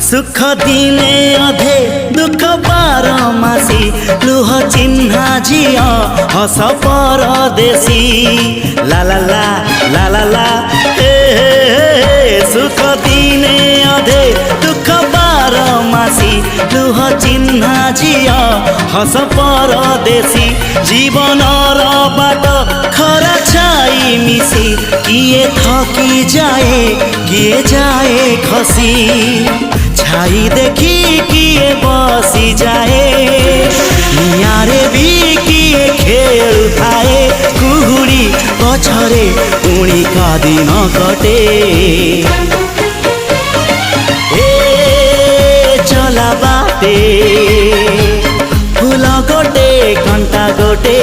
सुख दिने अधे दुख बारमासी लुह चिन्हा झिया हस परदेशी ला ला ला ला ला ला हे सुख दिने अधे दुख बारमासी लुह चिन्हा झिया हस परदेशी जीवन बाट खरा छाई मिसी किए थकी जाए किए जाए खसी छाई देखी किए बसी जाए नियारे भी किए खेल थाए कुहुड़ी पछरे पुणी का दिन कटे चला बाटे फूल गोटे घंटा गोटे